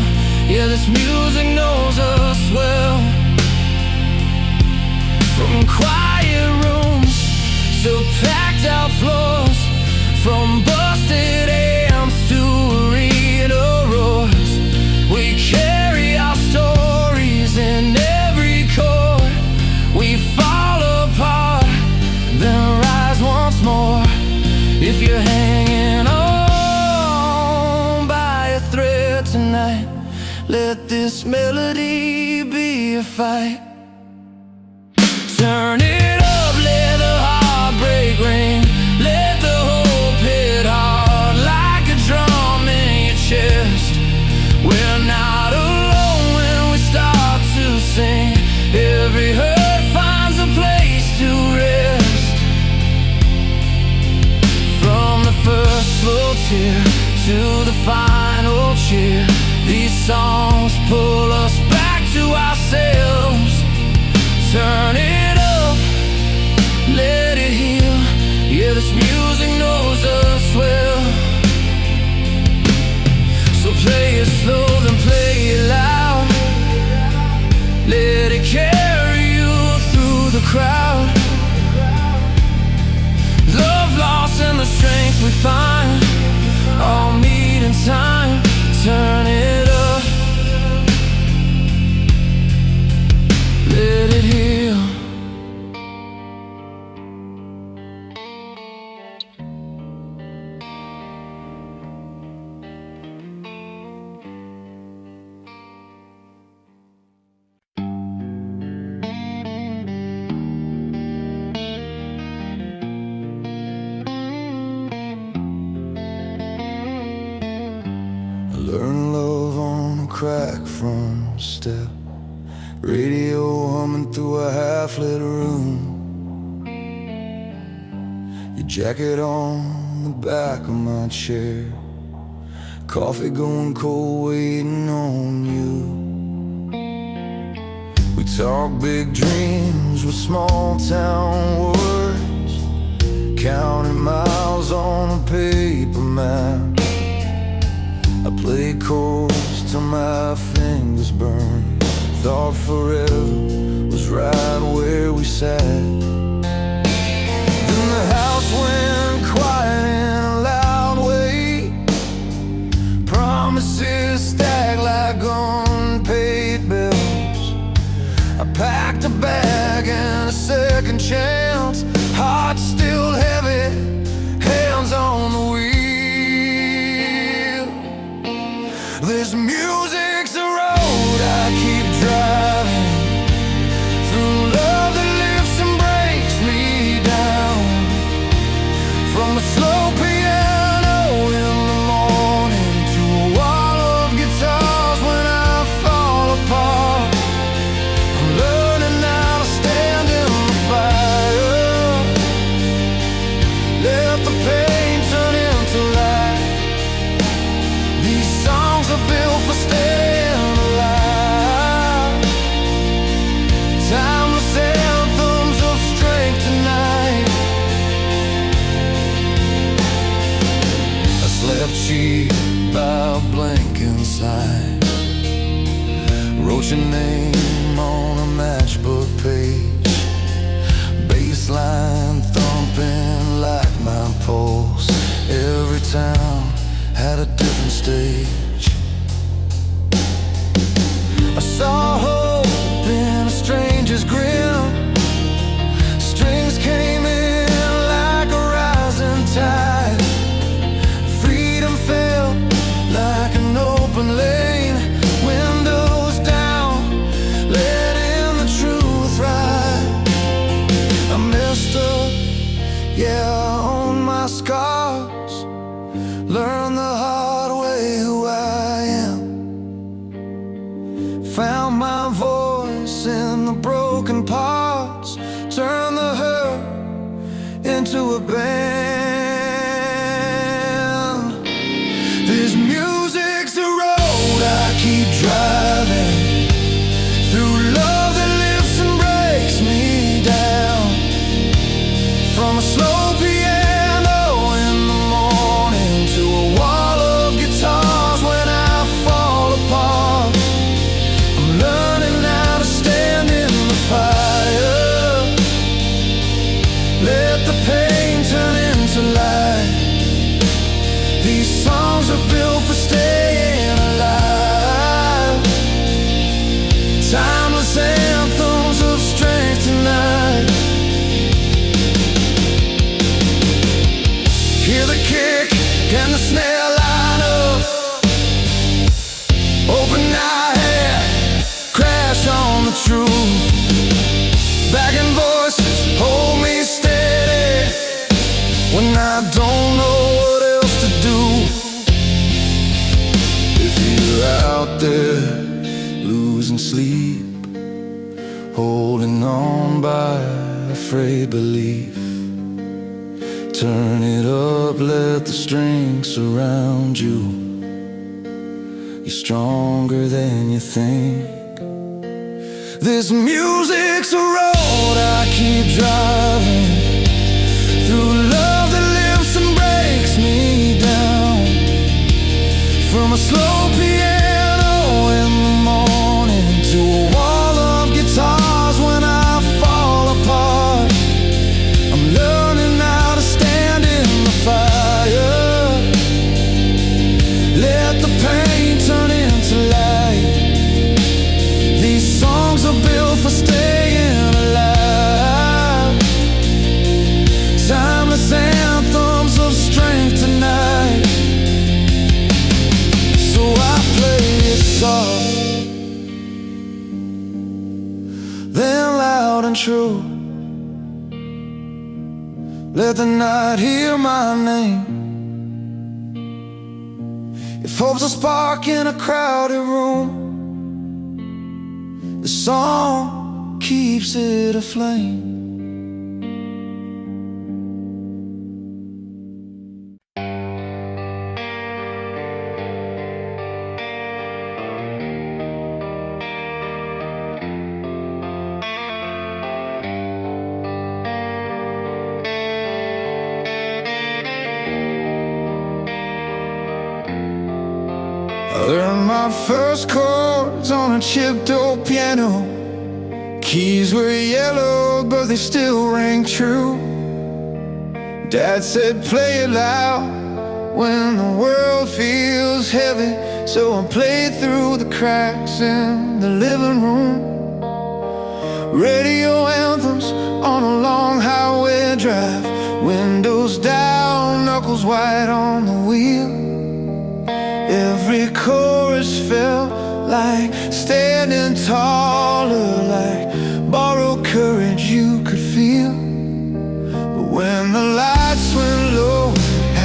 Yeah, this music knows us well. From quiet rooms to packed out floors, from busted amps to arena roars, we carry our stories in every chord. We fall apart, then rise once more. If you're hanging on by a thread tonight, let this melody be a fight. Turn it up, let the heartbreak ring, let the hope hit hard like a drum in your chest. We're not alone when we start to sing. Every hurt finds a place to rest. From the first slow tear to the final cheer, these songs pull us back to ourselves. Turn it up, let it heal. Yeah, this music knows us well. So play it slow, then play it loud. Let it carry you through the crowd. Love lost and the strength we find all meet in time. Turn it up, Learn love on a crack front step, radio humming through a half-lit room, your jacket on the back of my chair, coffee going cold waiting on you. We talk big dreams with small town words, counting miles on a paper map. I played chords till my fingers burned, thought forever was right where we sat. Then the house went quiet in a loud way, promises stacked like unpaid bills. I packed a bag and a second chance, heart still heavy, hands on the wheel. This music's a road I keep driving, through love that lifts and breaks me down, from a slow piano in the morning to a wall of guitars when I fall apart. I'm learning how to stand in the fire, let the pain turn into light. These songs are built for staying alive, timeless anthems of strength tonight. I slept cheap by a blank inside, wrote your name on a matchbook page, bassline thumping like my pulse. Every town had a different stage. I saw hope in a stranger's grin, strings came in like a rising tide, freedom felt like an open lane, windows down, let in the truth right. I messed up, yeah, I own my scars, learned the hard way who I am, found my voice in the broken parts, turned the hurt into a band. This music's a road I keep driving, through love that lifts and breaks me down, from a slow piano in the morning to a wall of guitars when I fall apart. I'm learning how to stand in the fire, let the pain turn into light. These songs are built for staying alive, timeless anthems of strength tonight. Hear the kick and the snare line up, open eye head, crash on the truth, backing voices hold me steady when I don't know what else to do. If you're out there losing sleep, holding on by a frayed belief, turn it up, let the strings surround you. You're stronger than you think. This music's a road I keep driving, through love that lifts and breaks me down, from a slow piano in the morning to a wall of guitars when I fall apart. I'm learning how to stand in the fire, let the pain turn into light. These songs are built for staying alive, timeless anthems of strength tonight. So I play it soft, then loud and true, let the night hear my name. If hope's a spark in a crowded room. The song keeps it aflame. I learned my first chords on a chipped old piano. Keys were yellow, but they still rang true. Dad said play it loud when the world feels heavy, so I played through the cracks in the living room. Radio anthems on a long highway drive, windows down, knuckles white on the wheel. Every chorus felt like standing taller, like borrowed courage you could feel. But when the lights went low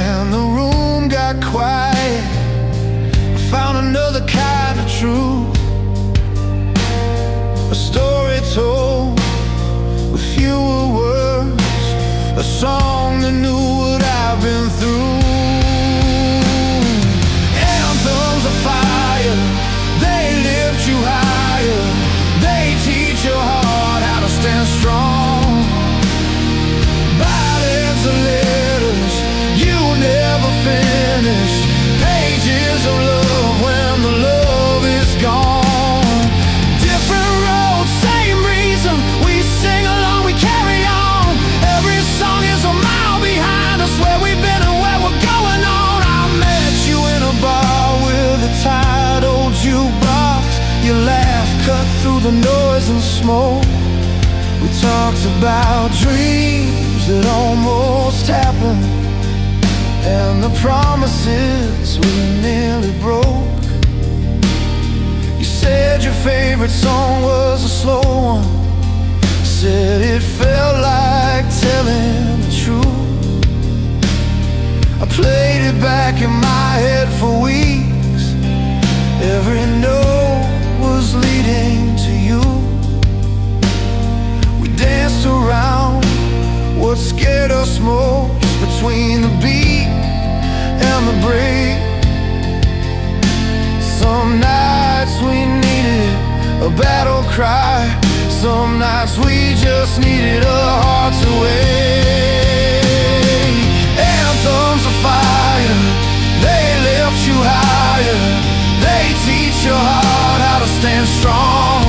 and the room got quiet, I found another kind of truth, a story told with fewer words, a song that knew what I've been through. Fire, they lift you higher, they teach your heart how to stand strong. Ballads of letters you never finish, pages of love when the love is gone. Different roads, same reason, we sing along, we carry on. Every song is a mile behind us, where we've been and where we're going on. I met you in a bar with a tired old jukebox. Your laugh cut through the noise and smoke. We talked about dreams that almost happened, and the promises we nearly broke. You said your favorite song was a slow one, said it felt like telling the truth. I played it back in my head for weeks, every note was leading to you. We danced around what scared us most, between the beat and the break. Some nights we needed a battle cry, some nights we just needed a heart to wake. Anthems of fire, they lift you higher, they teach your heart how to stand strong.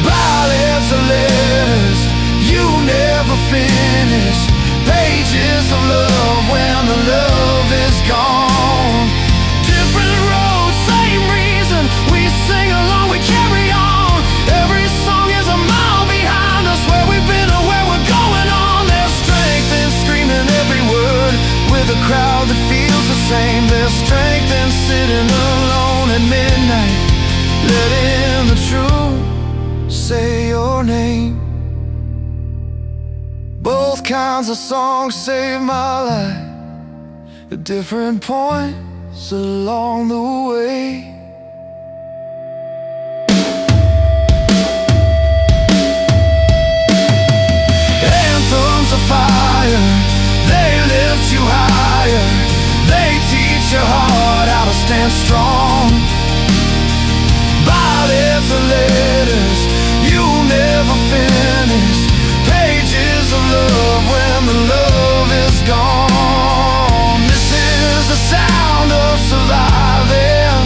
Ballads of letters you never finish, pages of love when the love is gone. Different roads, same reason, we sing along, we carry on. Every song is a mile behind us, where we've been and where we're going on. There's strength in screaming every word with a crowd that feels the same. There's strength in sitting alone at midnight, letting the truth say your name. Both kinds of songs saved my life at different points along the way. Anthems of fire, they lift you higher, they teach your heart how to stand strong. Ballads of letters you never finish, pages of love when the love is gone. This is the sound of surviving,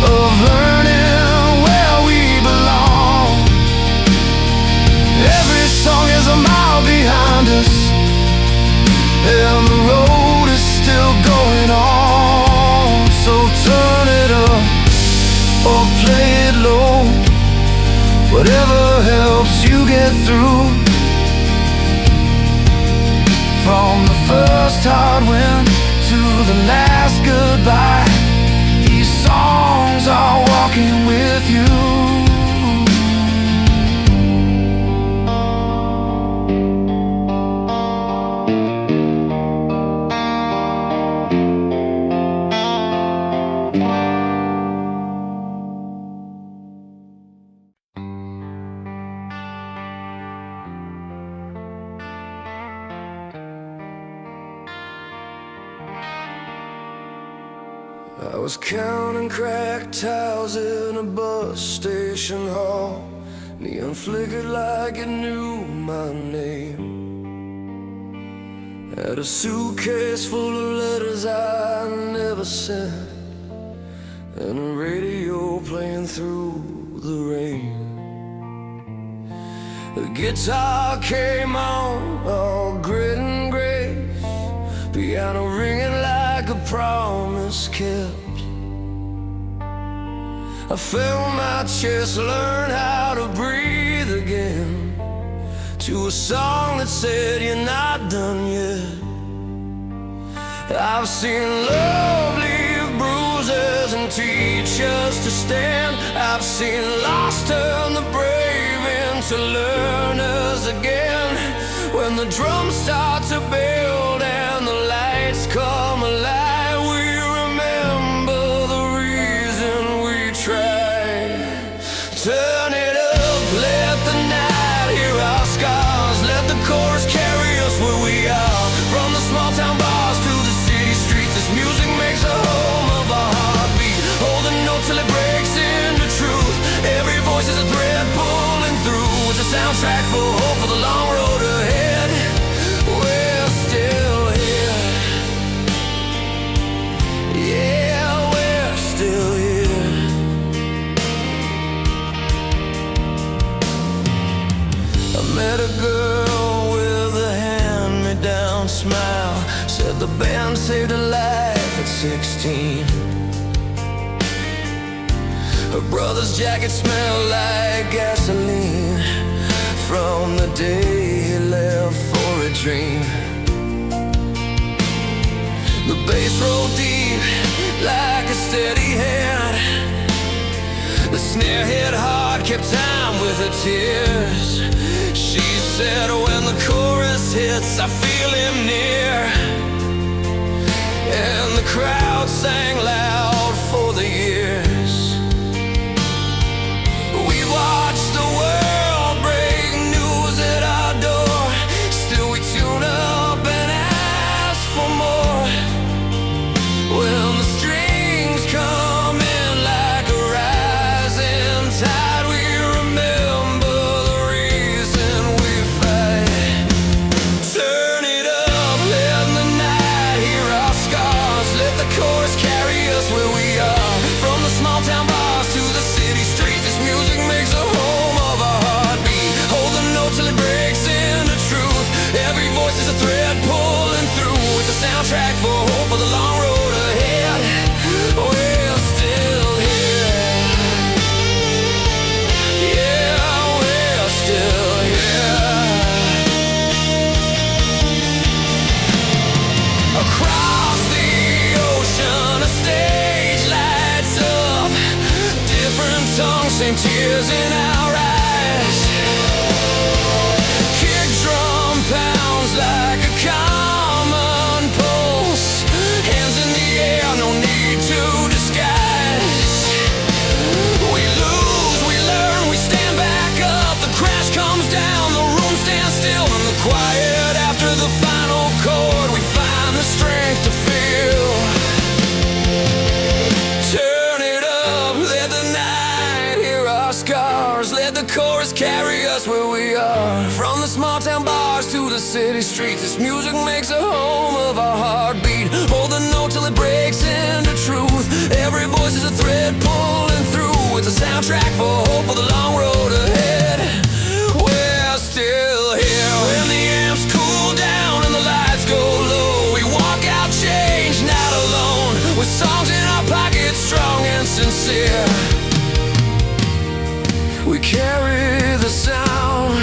of learning where we belong. Every song is a mile behind us, and the road is still going on. So turn it up or play it low, whatever helps you get through. From the first hard win to the last goodbye, these songs are walking with you. I was counting cracked tiles in a bus station hall. Neon flickered like it knew my name. Had a suitcase full of letters I never sent, and a radio playing through the rain. The guitar came on, all grit and grace, piano ringing like a promise kept. I felt my chest learn how to breathe again, to a song that said you're not done yet. I've seen love leave bruises and teach us to stand. I've seen lost turn the brave into learners again. When the drums start to build and the lights come alive, we remember the reason we tried. Turn it up, let the night hear our scars. Let the chorus carry us where we are. From the small town bars to the city streets, this music makes a home of our heartbeat. Hold the note till it breaks into truth. Every voice is a thread pulling through. It's a soundtrack for hope for the long road ahead. We're still here. Yeah, we're still here. I met a girl with a hand-me-down smile. Said the band saved her life at 16. Her brother's jacket smelled like gasoline from the day he left for a dream. The bass rolled deep like a steady hand. The snare hit hard, kept time with her tears. She said when the chorus hits, I feel him near. And the crowd sang loud for the years. We watched the world break news at our door. Still we tune up and ask for more. When the strings come in like a rising tide, we remember the reason we fight. Turn it up, let the night hear our scars. Let the chorus carry us where we are. From the small town bars to the city streets, this music makes a home of our heartbeat. Hold the note till it breaks into truth. Every voice is a thread pulling through. It's a soundtrack for hope for the long road ahead. We're still here. Yeah, we're still here. Across the ocean, a stage lights up. Different tongues, same tears in our eyes. Kick drum pounds like a common pulse. Hands in the air, no need to disguise. We lose, we learn, we stand back up. The crash comes down, the room stands still. In the quiet after the final chord, we find the strength to feel. Turn it up, let the night hear our scars. Let the chorus carry us where we are. From the small town bars to the city streets, this music makes a home of our heartbeat. Hold the note till it breaks into truth. Every voice is a thread pulling through. It's a soundtrack for hope for the long road ahead. We're still here. When the amps cool down and the lights go low, we walk out changed, not alone. With songs in our pockets, strong and sincere. We carry the sound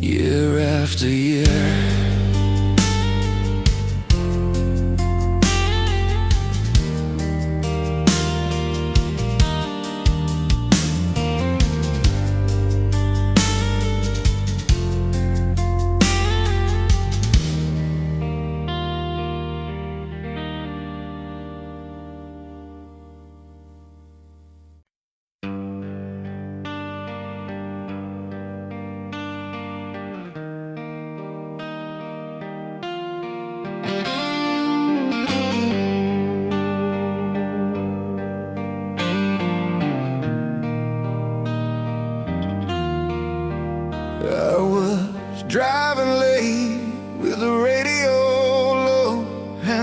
year after year.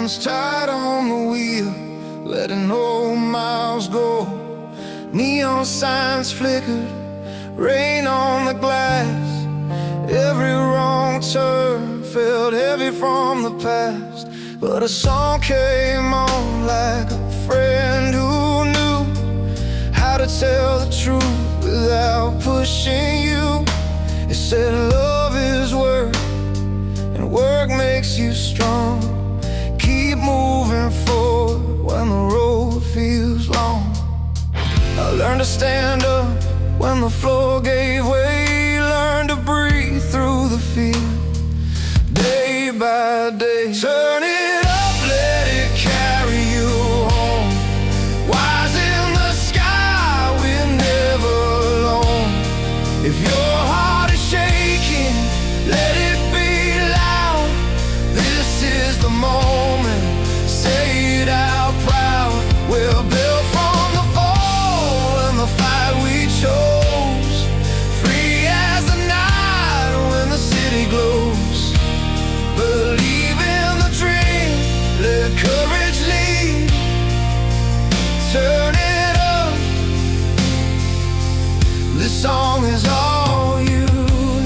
hands tied on the wheel, letting old miles go. Neon signs flickered, rain on the glass. Every wrong turn felt heavy from the past. But a song came on like a friend who knew how to tell the truth without pushing you. It said love is work, and work makes you strong. Keep moving forward when the road feels long. I learned to stand up when the floor gave way, learned to breathe through the fear. Day by day, turn it up, let it carry you home. Wise in the sky, we're never alone. If your heart is shaking, let it be loud. This is the moment, say it out proud. We're built from the fall and the fight we chose. Free as the night when the city glows. Believe in the dream, let courage lead. Turn it up, this song is all you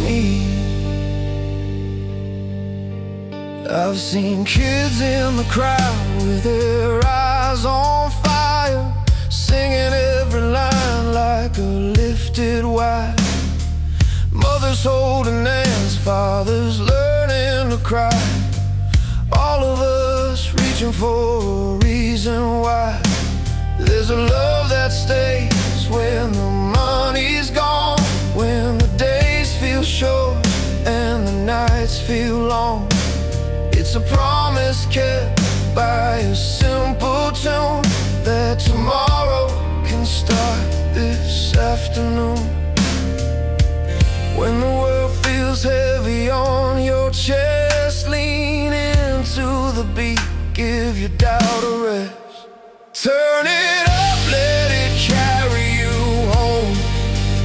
need. I've seen kids in the crowd with their eyes on fire, singing every line like a lifted wire. Mothers holding hands, fathers learning to cry. All of us reaching for a reason why. There's a love that stays when the money's gone, when the days feel short and the nights feel long. It's a promise kept by a simple tune, that tomorrow can start this afternoon. When the world feels heavy on your chest, lean into the beat, give your doubt a rest. Turn it up, let it carry you home.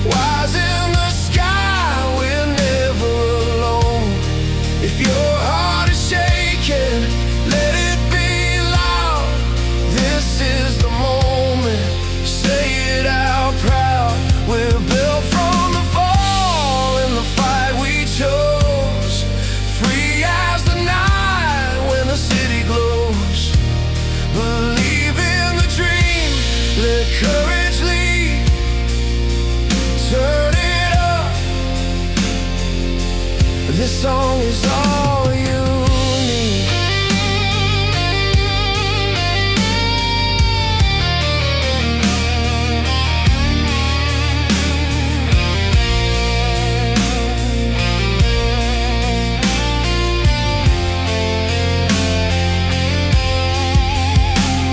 Wise in the sky, we're never alone. If your heart is shaking, let it be loud. This is the moment, say it out proud. We're built from the fall and the fight we chose. Free as the night when the city glows. Believe in the dream, let courage lead. Turn it up, this song is all you need.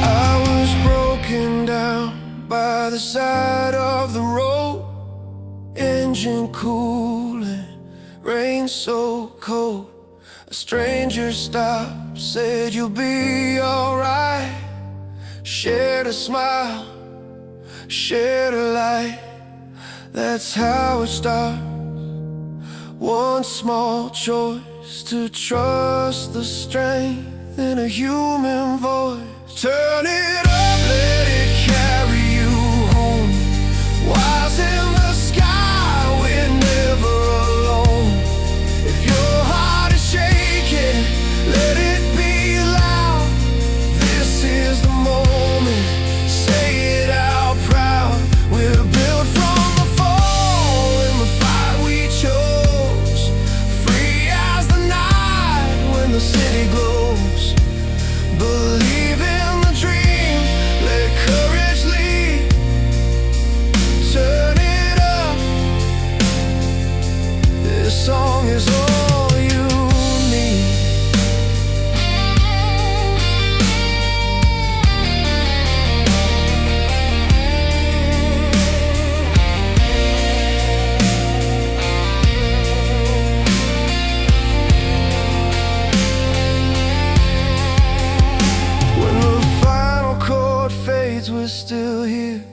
I was broken down by the side of the road, engine cooling, rain so cold. A stranger stopped, said you'll be alright. Shared a smile, shared a light. That's how it starts. One small choice, to trust the strength in a human voice. Turn it up, let it carry you home. Wise in the sky, we're never alone. If your heart is shaking, let it be loud. This is the moment, say it out proud. We're built from the fall and the fight we chose. Free as the night when the city glows. Believe in the dream, let courage lead. Turn it up, this song is all you need. When the final chord fades, we're still here.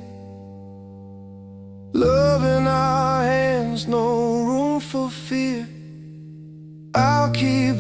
Love in our hands, no room for fear. I'll keep